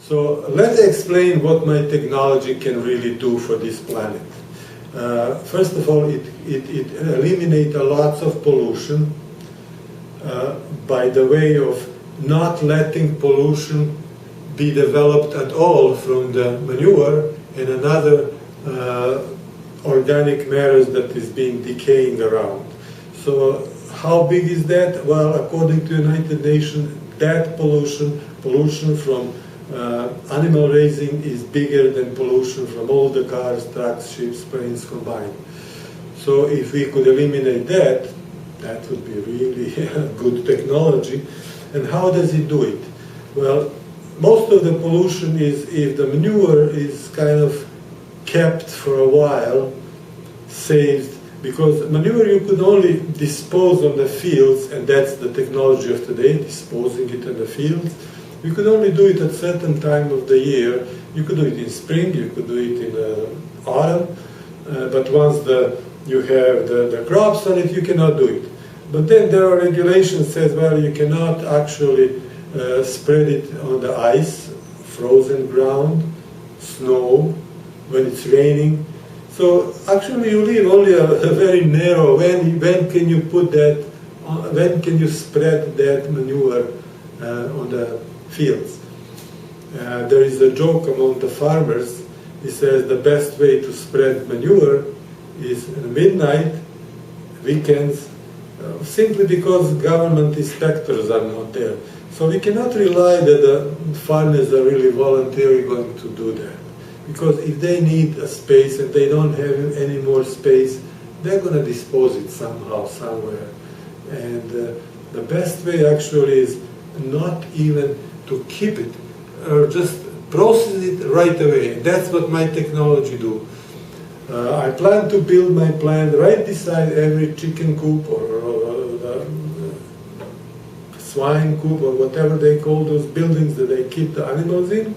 So let's explain what my technology can really do for this planet. First of all, it eliminates lots of pollution by the way of not letting pollution be developed at all from the manure and another organic matters that is being decaying around. So how big is that? Well, according to United Nations, that pollution from animal raising is bigger than pollution from all the cars, trucks, ships, planes combined. So if we could eliminate that, that would be really good technology. And how does it do it? Well, most of the pollution is if the manure is kind of kept for a while, saved, because manure you could only dispose on the fields, and that's the technology of today, disposing it in the fields. You could only do it at certain time of the year. You could do it in spring, you could do it in autumn, but once you have the crops on it, you cannot do it. But then there are regulations that says, well, you cannot actually spread it on the ice, frozen ground, snow, when it's raining. So actually you leave only a very narrow, when can you put that, when can you spread that manure on the fields. There is a joke among the farmers. He says the best way to spread manure is midnight, weekends, simply because government inspectors are not there. So we cannot rely that the farmers are really voluntarily going to do that. Because if they need a space and they don't have any more space, they're going to dispose it somehow, somewhere. And the best way actually is not even to keep it, or just process it right away. That's what my technology do. I plan to build my plant right beside every chicken coop or swine coop or whatever they call those buildings that they keep the animals in.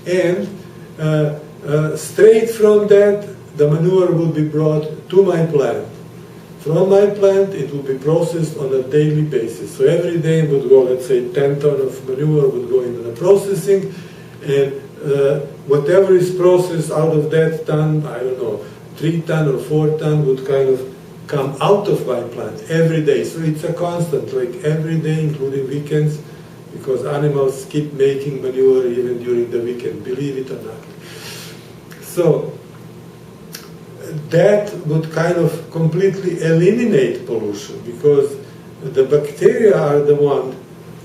And straight from that, the manure will be brought to my plant. From my plant, it will be processed on a daily basis. So every day would go, let's say, 10 tons of manure would go into the processing, and whatever is processed out of that ton, I don't know, 3 tons or 4 tons would kind of come out of my plant every day. So it's a constant, like every day, including weekends, because animals keep making manure even during the weekend, believe it or not. So that would kind of completely eliminate pollution, because the bacteria are the one,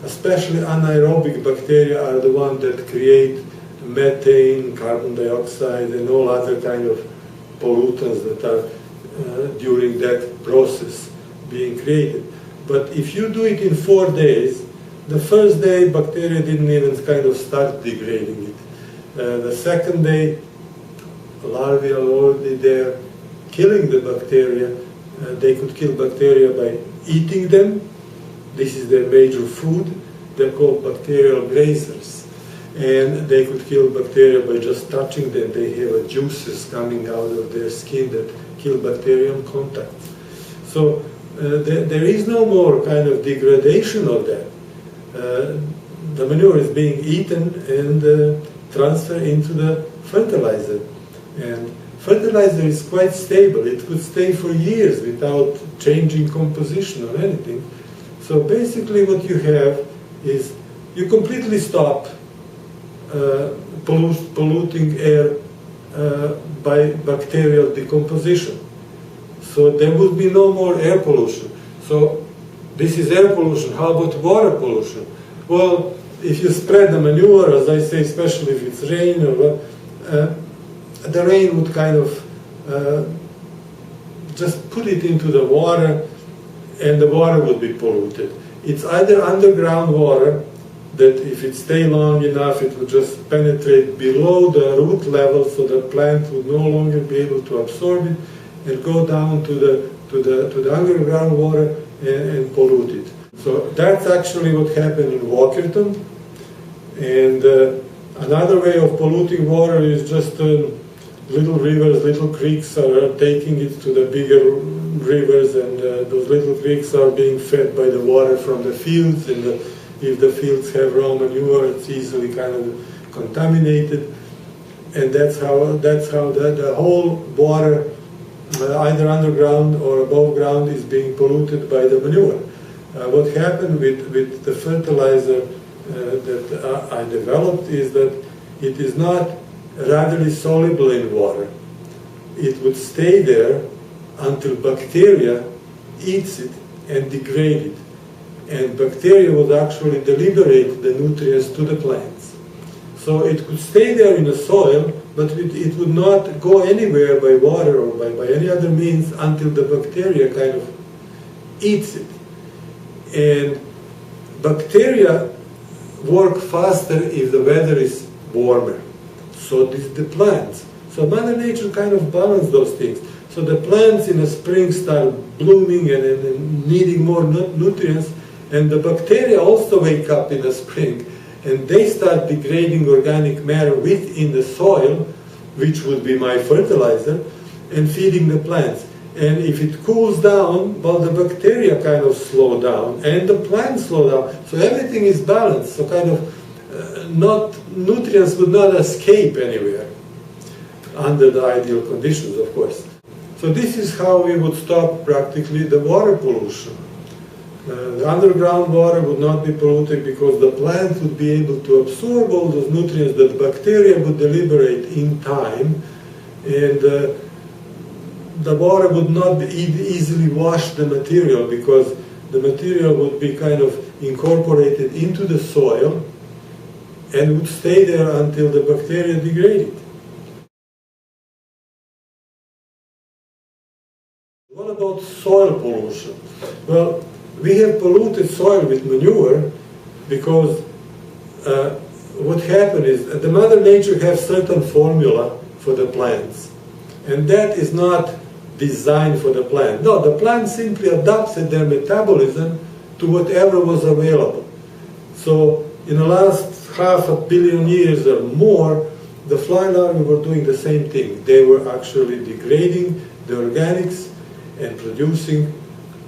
especially anaerobic bacteria, are the one that create methane, carbon dioxide, and all other kind of pollutants that are during that process being created. But if you do it in 4 days, the first day bacteria didn't even kind of start degrading it. The second day, larvae are already there killing the bacteria. They could kill bacteria by eating them. This is their major food. They're called bacterial grazers. And they could kill bacteria by just touching them. They have juices coming out of their skin that kill bacteria on contact. So there is no more kind of degradation of that. The manure is being eaten and transferred into the fertilizer. And fertilizer is quite stable. It could stay for years without changing composition or anything. So basically what you have is you completely stop polluting air by bacterial decomposition. So there would be no more air pollution. So this is air pollution. How about water pollution? Well, if you spread the manure, as I say, especially if it's rain, or the rain would kind of just put it into the water, and the water would be polluted. It's either underground water, that if it stays long enough, it would just penetrate below the root level, so the plant would no longer be able to absorb it, and go down to the underground water and pollute it. So that's actually what happened in Walkerton. And another way of polluting water is just little rivers, little creeks are taking it to the bigger rivers, and those little creeks are being fed by the water from the fields, and if the fields have raw manure, it's easily kind of contaminated, and that's how the whole water, either underground or above ground, is being polluted by the manure. What happened with the fertilizer that I developed is that it is not readily soluble in water. It would stay there until bacteria eats it and degrade it. And bacteria would actually deliberate the nutrients to the plants. So it could stay there in the soil, but it would not go anywhere by water or by any other means until the bacteria kind of eats it. And bacteria work faster if the weather is warmer. So does the plants. So Mother Nature kind of balances those things. So the plants in the spring start blooming and needing more nutrients, and the bacteria also wake up in the spring, and they start degrading organic matter within the soil, which would be my fertilizer, and feeding the plants. And if it cools down, well, the bacteria kind of slow down, and the plants slow down. So everything is balanced. So kind of nutrients would not escape anywhere under the ideal conditions, of course. So this is how we would stop practically the water pollution. The underground water would not be polluted because the plants would be able to absorb all those nutrients that bacteria would deliberate in time, and the water would not easily wash the material because the material would be kind of incorporated into the soil and would stay there until the bacteria degrade it. What about soil pollution? Well, we have polluted soil with manure because what happened is the Mother Nature has certain formula for the plants, and that is not designed for the plant. No, the plant simply adapted their metabolism to whatever was available. So in the last 500 million years or more, the fly larvae were doing the same thing. They were actually degrading the organics and producing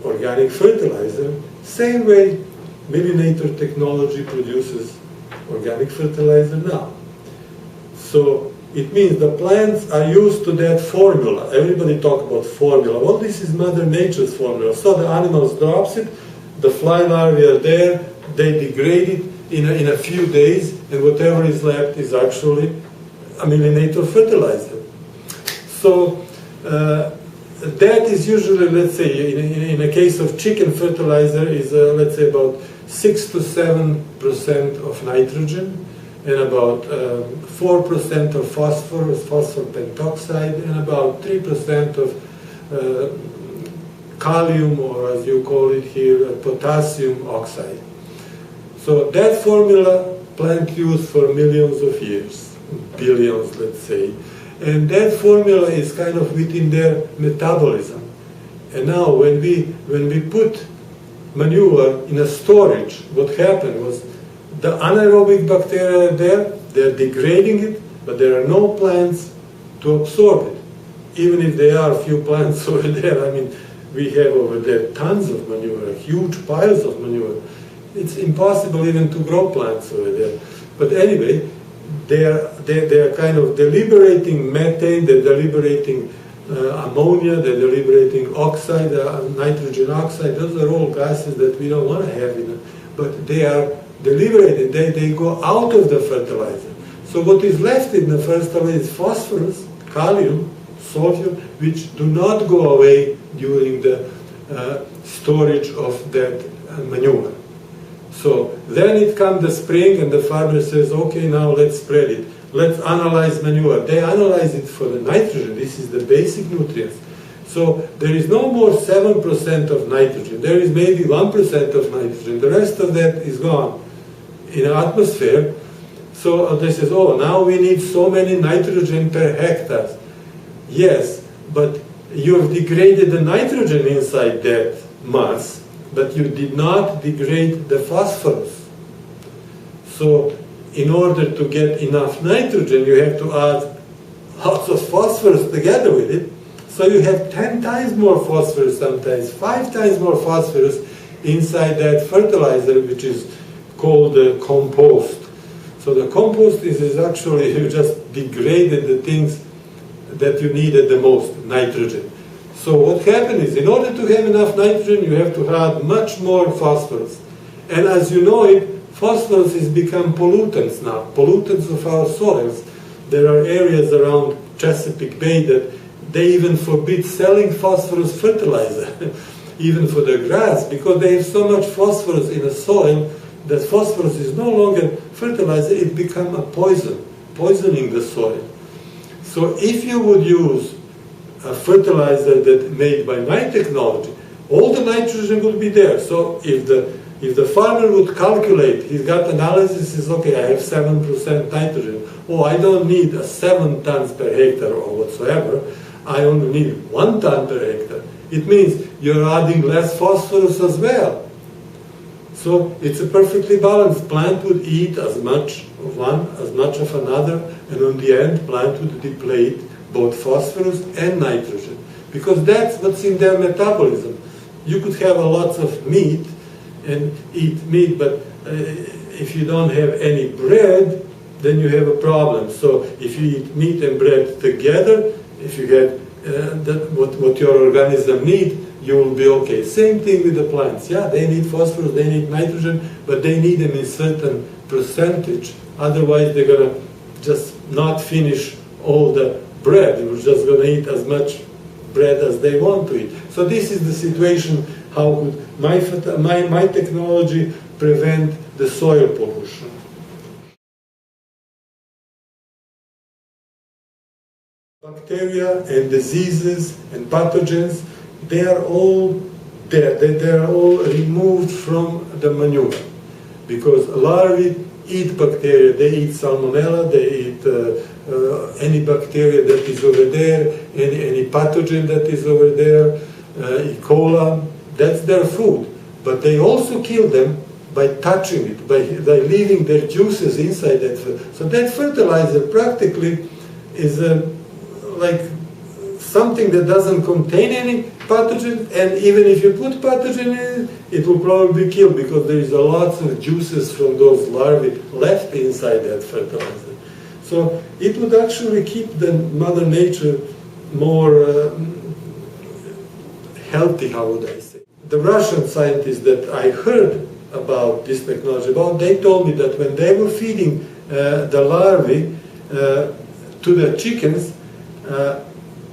organic fertilizer, same way millinator technology produces organic fertilizer now. So it means the plants are used to that formula. Everybody talk about formula. Well, this is Mother Nature's formula. So the animals drops it, the fly larvae are there, they degrade it in a few days, and whatever is left is actually a millinator fertilizer. So that is usually, let's say, in a case of chicken fertilizer, is let's say about 6 to 7% of nitrogen, and about 4% of phosphorus, phosphor pentoxide, and about 3% of kalium, or as you call it here, potassium oxide. So that formula plant used for millions of years, billions, let's say. And that formula is kind of within their metabolism. And now when we put manure in a storage, what happened was the anaerobic bacteria are there, they're degrading it, but there are no plants to absorb it. Even if there are a few plants over there, I mean, we have over there tons of manure, huge piles of manure. It's impossible even to grow plants over there. But anyway, they are kind of deliberating methane, they're deliberating ammonia, they're deliberating oxide, nitrogen oxide. Those are all gases that we don't want to have in it. But they are deliberated, they go out of the fertilizer. So what is left in the fertilizer is phosphorus, kalium, sulfur, which do not go away during the storage of that manure. So then it comes the spring and the farmer says, okay, now let's spread it. Let's analyze manure. They analyze it for the nitrogen. This is the basic nutrients. So there is no more 7% of nitrogen. There is maybe 1% of nitrogen. The rest of that is gone in the atmosphere. So they say, oh, now we need so many nitrogen per hectare. Yes, but you have degraded the nitrogen inside that mass, but you did not degrade the phosphorus. So in order to get enough nitrogen, you have to add lots of phosphorus together with it. So you have 10 times more phosphorus sometimes, 5 times more phosphorus inside that fertilizer, which is called compost. So So the compost is actually, you just degraded the things that you needed the most, nitrogen. So what happened is, in order to have enough nitrogen, you have to add much more phosphorus. And as you know it, phosphorus has become pollutants now, pollutants of our soils. There are areas around Chesapeake Bay that they even forbid selling phosphorus fertilizer, even for the grass, because they have so much phosphorus in the soil that phosphorus is no longer fertilizer, it becomes a poison, poisoning the soil. So if you would use a fertilizer that made by my technology, all the nitrogen would be there. So if the farmer would calculate, he's got analysis, is okay, I have 7% nitrogen. Oh, I don't need 7 tons per hectare or whatsoever. I only need 1 ton per hectare. It means you're adding less phosphorus as well. So it's a perfectly balanced. Plant would eat as much of one, as much of another, and in the end, plant would deplete both phosphorus and nitrogen, because that's what's in their metabolism. You could have a lot of meat and eat meat, but if you don't have any bread, then you have a problem. So if you eat meat and bread together, if you get what your organism needs, you will be okay. Same thing with the plants. Yeah, they need phosphorus, they need nitrogen, but they need them in certain percentage. Otherwise, they're going to just not finish all the bread. They're just going to eat as much bread as they want to eat. So this is the situation. How could my technology prevent the soil pollution? Bacteria and diseases and pathogens, they are all there. They are all removed from the manure, because larvae eat bacteria. They eat salmonella, they eat any bacteria that is over there, any pathogen that is over there, E. coli. That's their food. But they also kill them by touching it, by leaving their juices inside that food. So that fertilizer practically is like something that doesn't contain any pathogen, and even if you put pathogen in it, it will probably be killed, because there is a lot of juices from those larvae left inside that fertilizer. So it would actually keep the Mother Nature more healthy, how would I say. The Russian scientists that I heard about this technology about, they told me that when they were feeding the larvae to the chickens,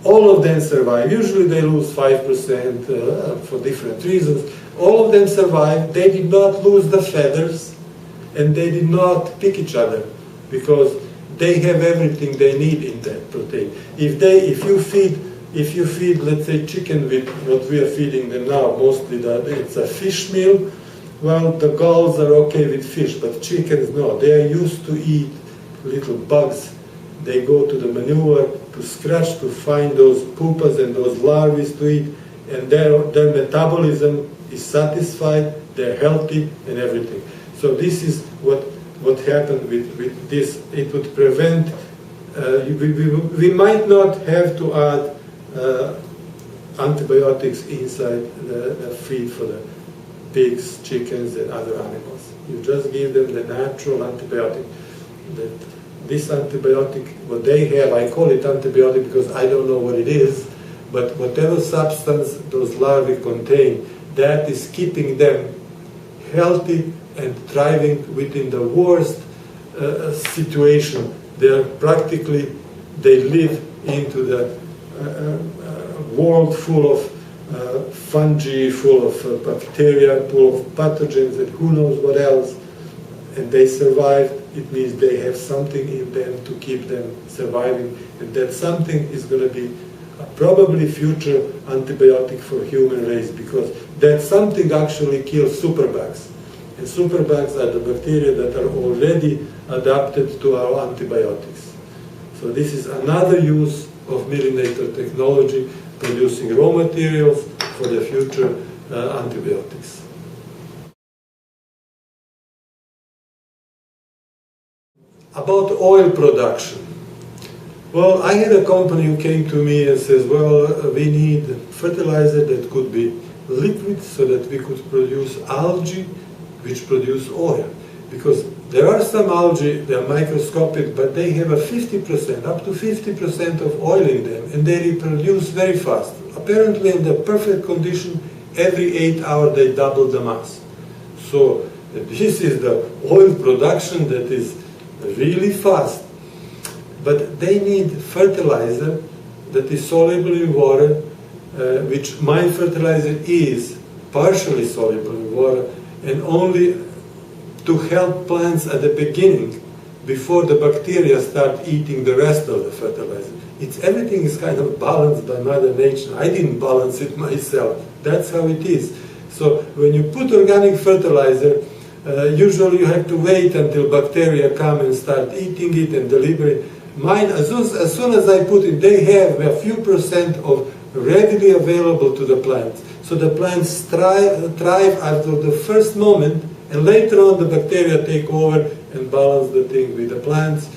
all of them survive. Usually they lose 5% for different reasons. All of them survive. They did not lose the feathers, and they did not pick each other, because they have everything they need in that protein. If you feed, let's say, chicken with what we are feeding them now, mostly it's a fish meal, well, the gulls are okay with fish, but chickens, no. They are used to eat little bugs. They go to the manure to scratch, to find those pupas and those larvae to eat, and their metabolism is satisfied, they're healthy and everything. So this is what happened with this. It would prevent, we might not have to add antibiotics inside the feed for the pigs, chickens and other animals. You just give them the natural antibiotic. This antibiotic, what they have, I call it antibiotic because I don't know what it is, but whatever substance those larvae contain, that is keeping them healthy and thriving within the worst situation. They live into the world full of fungi, full of bacteria, full of pathogens, and who knows what else, and they survive. It means they have something in them to keep them surviving, and that something is going to be probably future antibiotic for human race, because that something actually kills superbugs. And superbugs are the bacteria that are already adapted to our antibiotics. So this is another use of Myrinator technology, producing raw materials for the future antibiotics. About oil production. Well, I had a company who came to me and says, well, we need fertilizer that could be liquid so that we could produce algae which produce oil. Because There are some algae, they are microscopic, but they have a 50%, up to 50% of oil in them, and they reproduce very fast. Apparently, in the perfect condition, every 8 hours they double the mass. So this is the oil production that is really fast. But they need fertilizer that is soluble in water, which my fertilizer is partially soluble in water, and only to help plants at the beginning, before the bacteria start eating the rest of the fertilizer. Everything is kind of balanced by Mother Nature. I didn't balance it myself. That's how it is. So when you put organic fertilizer, usually you have to wait until bacteria come and start eating it and deliver it. Mine, as soon as I put it, they have a few percent of readily available to the plants. So the plants thrive after the first moment, and later on the bacteria take over and balance the thing with the plants.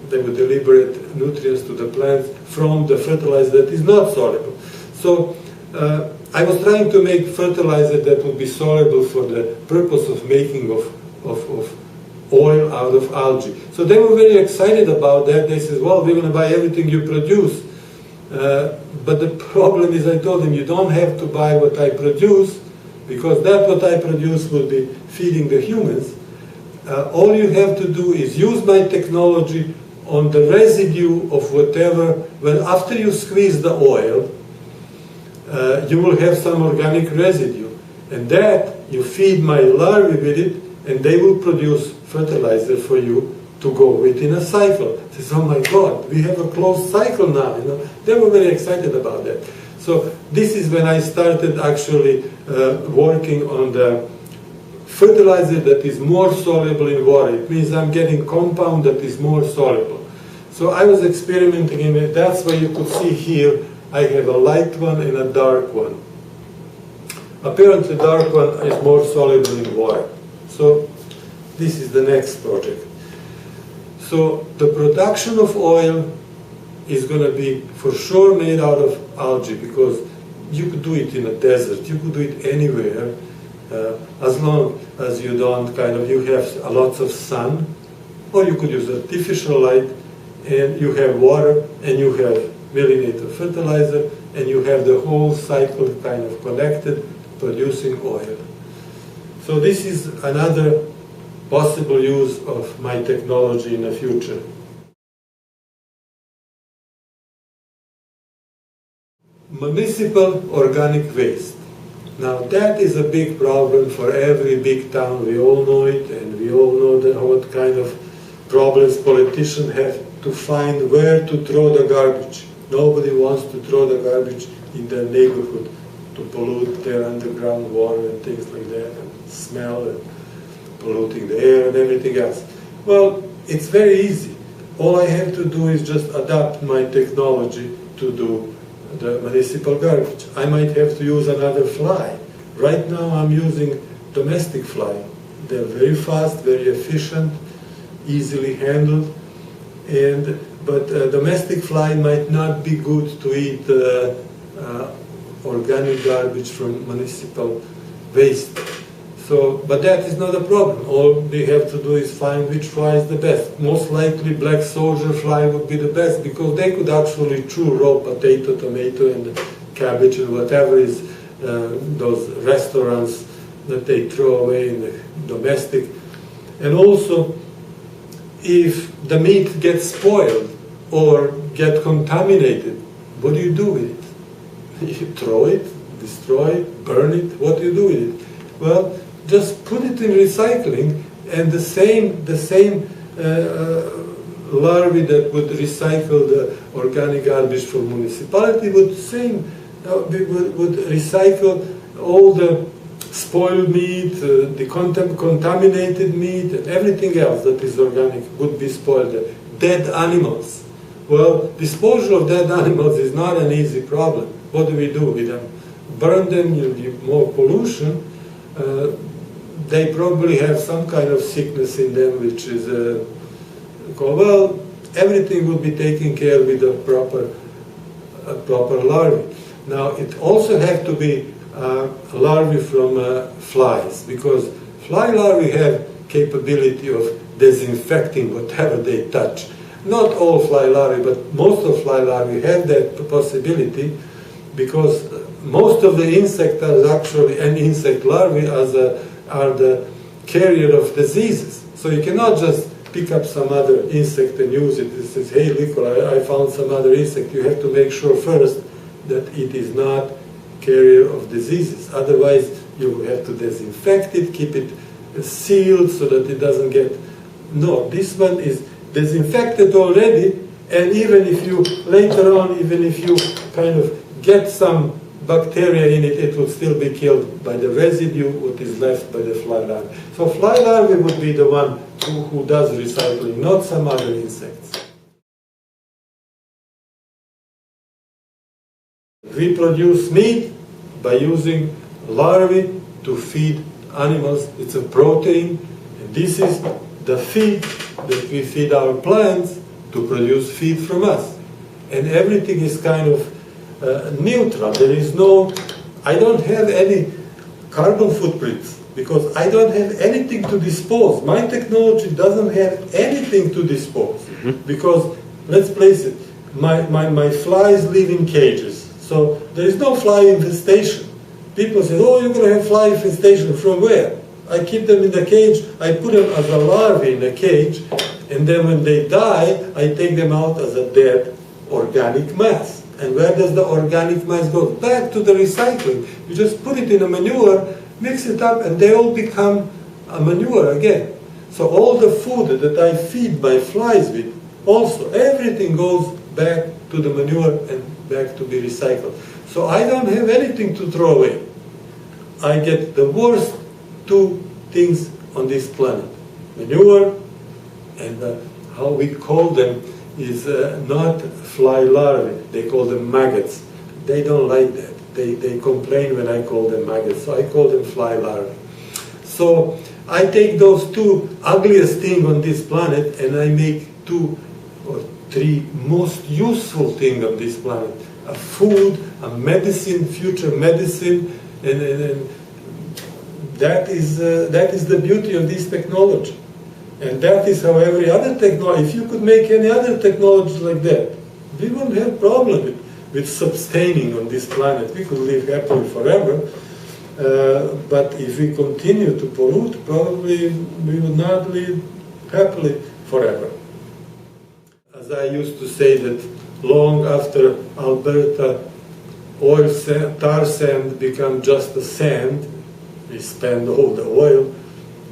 They will deliver nutrients to the plants from the fertilizer that is not soluble. So I was trying to make fertilizer that would be soluble for the purpose of making of oil out of algae. So they were very excited about that. They said, well, we're going to buy everything you produce. But the problem is, I told them, you don't have to buy what I produce, because that what I produce will be feeding the humans. All you have to do is use my technology on the residue of whatever. Well, after you squeeze the oil, you will have some organic residue, and that you feed my larvae with it, and they will produce fertilizer for you to go with in a cycle. They said, oh my God, we have a closed cycle now. They were very excited about that. So this is when I started actually working on the fertilizer that is more soluble in water. It means I'm getting compound that is more soluble. So I was experimenting in it. That's why you could see here, I have a light one and a dark one. Apparently the dark one is more soluble in water. So this is the next project. So the production of oil is going to be for sure made out of algae, because you could do it in a desert, you could do it anywhere, as long as you don't you have lots of sun, or you could use artificial light, and you have water, and you have millinator fertilizer, and you have the whole cycle kind of connected, producing oil. So this is another possible use of my technology in the future. Municipal organic waste. Now that is a big problem for every big town. We all know it, and we all know what kind of problems politicians have to find where to throw the garbage. Nobody wants to throw the garbage in their neighborhood to pollute their underground water and things like that, and smell and polluting the air and everything else. Well, it's very easy. All I have to do is just adapt my technology to do the municipal garbage. I might have to use another fly. Right now I'm using domestic fly. They're very fast, very efficient, easily handled, but domestic fly might not be good to eat organic garbage from municipal waste. But that is not a problem. All we have to do is find which fly is the best. Most likely black soldier fly would be the best, because they could actually chew raw potato, tomato, and cabbage, and whatever is those restaurants that they throw away in the domestic. And also, if the meat gets spoiled or get contaminated, what do you do with it? You throw it, destroy it, burn it. What do you do with it? Well, just put it in recycling, and the same larvae that would recycle the organic garbage from municipality would recycle all the spoiled meat, the contaminated meat, and everything else that is organic would be spoiled. Dead animals. Well, disposal of dead animals is not an easy problem. What do we do with them? Burn them, you give more pollution. They probably have some kind of sickness in them, which is well, everything will be taken care of with a proper larvae. Now, it also have to be larvae from flies, because fly larvae have capability of disinfecting whatever they touch. Not all fly larvae, but most of fly larvae have that possibility, because most of the insects are actually, and insect larvae are the carrier of diseases. So you cannot just pick up some other insect and use it. It says, hey, look, I found some other insect. You have to make sure first that it is not carrier of diseases. Otherwise, you have to disinfect it, keep it sealed so that it doesn't get... No, this one is disinfected already, and even if you, later on, even if you kind of get some bacteria in it, it will still be killed by the residue, what is left by the fly larvae. So fly larvae would be the one who does recycling, not some other insects. We produce meat by using larvae to feed animals. It's a protein, and this is the feed that we feed our plants to produce feed from us. And everything is kind of neutral. There is no, I don't have any carbon footprints because I don't have anything to dispose. My technology doesn't have anything to dispose because, let's place it, my flies live in cages. So there is no fly infestation. People say, oh, you're going to have fly infestation. From where? I keep them in the cage, I put them as a larvae in a cage, and then when they die, I take them out as a dead organic mass. And where does the organic mass go? Back to the recycling. You just put it in a manure, mix it up, and they all become a manure again. So all the food that I feed my flies with, also, everything goes back to the manure and back to be recycled. So I don't have anything to throw away. I get the worst two things on this planet. Manure, and how we call them is not fly larvae, they call them maggots. They don't like that. They complain when I call them maggots, so I call them fly larvae. So I take those two ugliest things on this planet and I make 2 or 3 most useful things on this planet. A food, a medicine, future medicine, and that is the beauty of this technology. And that is how every other technology, if you could make any other technology like that, we wouldn't have problem with sustaining on this planet. We could live happily forever. But if we continue to pollute, probably we would not live happily forever. As I used to say that long after Alberta tar sand become just a sand, we spend all the oil,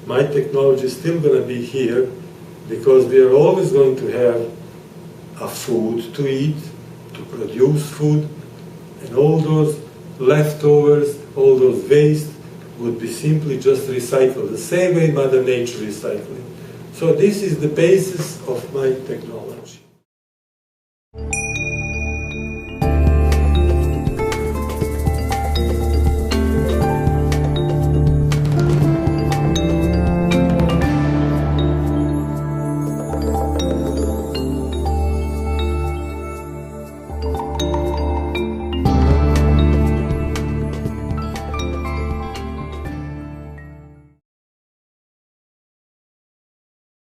my technology is still going to be here because we are always going to have a food to eat, to produce food, and all those leftovers, all those waste would be simply just recycled, the same way Mother Nature recycling. So this is the basis of my technology.